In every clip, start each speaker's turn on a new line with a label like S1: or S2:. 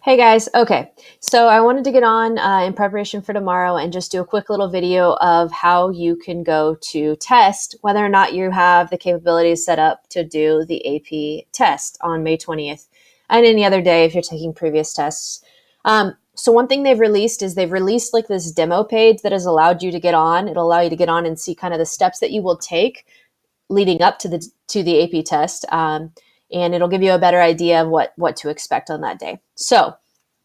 S1: Hey guys, okay, so I wanted to get on in preparation for tomorrow and just do a quick little video of how you can go to test whether or not you have the capabilities set up to do the AP test on May 20th and any other day if you're taking previous tests. So one thing they've released is they've released like this demo page that has allowed you to get on. It'll allow you to get on and see kind of the steps that you will take leading up to the AP test. And it'll give you a better idea of what to expect on that day. So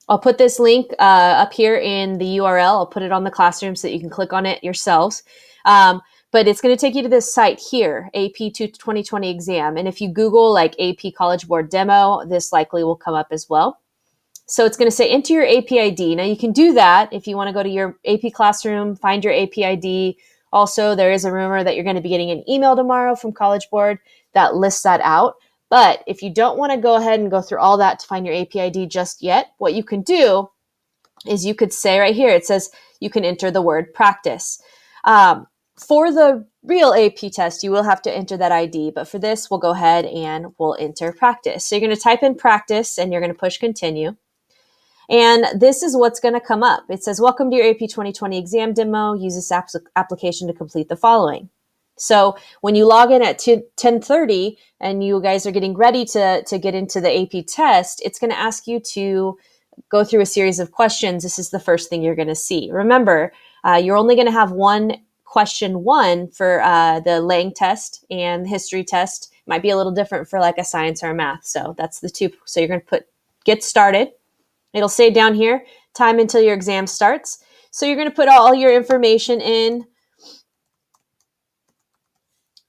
S1: I'll put this link up here in the URL. I'll put it on the classroom so that you can click on it yourselves. But it's going to take you to this site here, AP 2020 exam. And if you Google like AP College Board demo, this likely will come up as well. So it's going to say enter your AP ID. Now you can do that if you want to go to your AP classroom, find your AP ID. Also, there is a rumor that you're going to be getting an email tomorrow from College Board that lists that out. But if you don't want to go ahead and go through all that to find your AP ID just yet, what you can do is you could say right here, it says you can enter the word practice. For the real AP test, you will have to enter that ID. But for this, we'll go ahead and we'll enter practice. So you're going to type in practice and you're going to push continue. And this is what's going to come up. It says, welcome to your AP 2020 exam demo. Use this application to complete the following. So when you log in at 10:30 and you guys are getting ready to get into the AP test, it's going to ask you to go through a series of questions. This is the first thing you're going to see. Remember, you're only going to have question one for the Lang test and the history test. It might be a little different for like a science or a math. So that's the two. So you're going to put get started. It'll say down here, time until your exam starts. So you're going to put all your information in,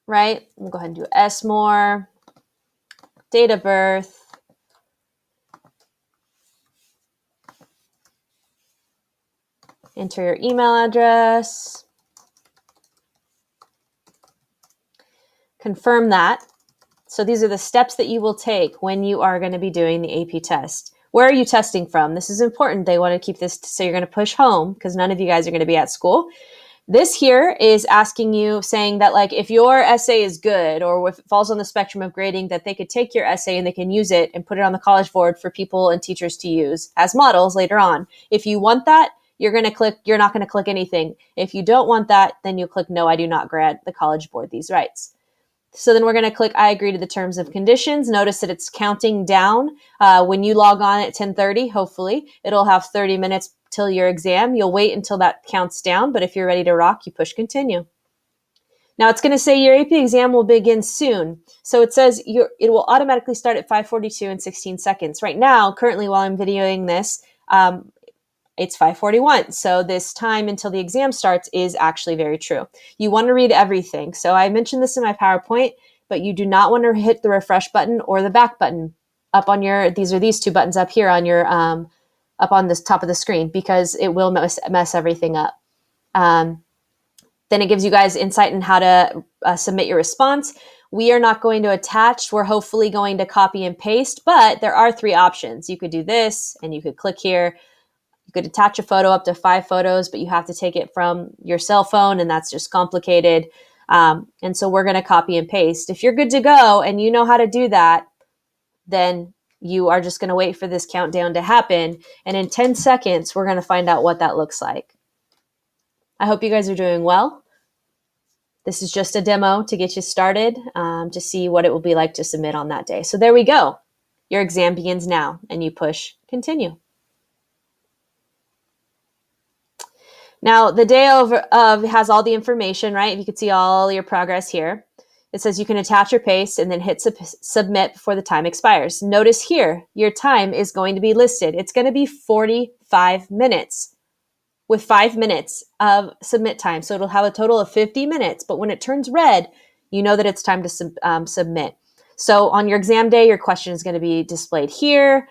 S1: right? We'll go ahead and do SMORE, date of birth, enter your email address, confirm that. So these are the steps that you will take when you are going to be doing the AP test. Where are you testing from? This is important. They want to keep this, so you're going to push home because none of you guys are going to be at school. This here is asking you, saying that like if your essay is good or if it falls on the spectrum of grading, that they could take your essay and they can use it and put it on the College Board for people and teachers to use as models later on. If you want that, you're not going to click anything. If you don't want that, then you click no, I do not grant the College Board these rights. So then we're going to click I agree to the terms and conditions. Notice that it's counting down. When you log on at 10:30, hopefully, it'll have 30 minutes till your exam. You'll wait until that counts down, but if you're ready to rock, you push continue. Now it's going to say your AP exam will begin soon. So it says it will automatically start at 5:42 and 16 seconds. Right now, currently while I'm videoing this, it's 5:41. So this time until the exam starts is actually very true. You want to read everything. So I mentioned this in my PowerPoint, but you do not want to hit the refresh button or the back button up on these two buttons up here on your, up on this top of the screen, because it will mess everything up. Then it gives you guys insight on how to submit your response. We are not going to attach. We're hopefully going to copy and paste, but there are 3 options. You could do this and you could click here. You could attach a photo up to 5 photos, but you have to take it from your cell phone, and that's just complicated. And so we're going to copy and paste. If you're good to go and you know how to do that, then you are just going to wait for this countdown to happen. And in 10 seconds, we're going to find out what that looks like. I hope you guys are doing well. This is just a demo to get you started, to see what it will be like to submit on that day. So there we go. Your exam begins now, and you push continue. Now, the day of has all the information, right? You can see all your progress here. It says you can attach your paste and then hit submit before the time expires. Notice here, your time is going to be listed. It's going to be 45 minutes with 5 minutes of submit time. So it'll have a total of 50 minutes. But when it turns red, you know that it's time to submit. So on your exam day, your question is going to be displayed here.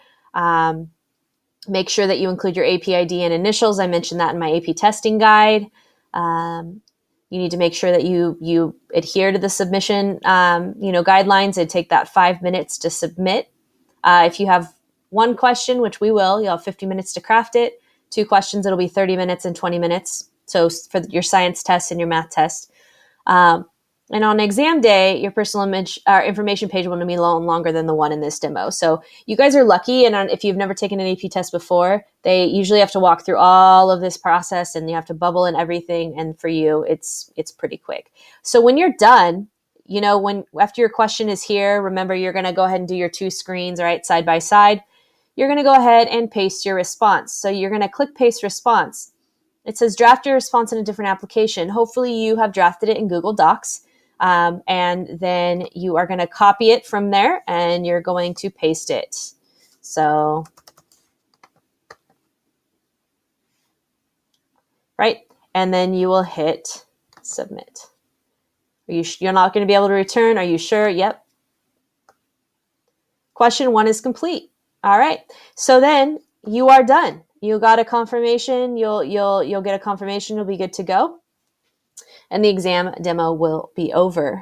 S1: Make sure that you include your AP ID and initials. I mentioned that in my AP testing guide. You need to make sure that you adhere to the submission guidelines and take that 5 minutes to submit. If you have 1 question, which we will, you'll have 50 minutes to craft it. 2 questions, it'll be 30 minutes and 20 minutes. So for your science test and your math test. And on exam day, your personal information page will be longer than the one in this demo. So you guys are lucky. And if you've never taken an AP test before, they usually have to walk through all of this process and you have to bubble in everything. And for you, it's pretty quick. So when you're done, you know, after your question is here, remember you're going to go ahead and do your 2 screens, right, side by side. You're going to go ahead and paste your response. So you're going to click paste response. It says draft your response in a different application. Hopefully you have drafted it in Google Docs. And then you are going to copy it from there and you're going to paste it. So, right. And then you will hit submit. You're not going to be able to return. Are you sure? Yep. Question 1 is complete. All right. So then you are done. You got a confirmation. You'll get a confirmation. You'll be good to go. And the exam demo will be over.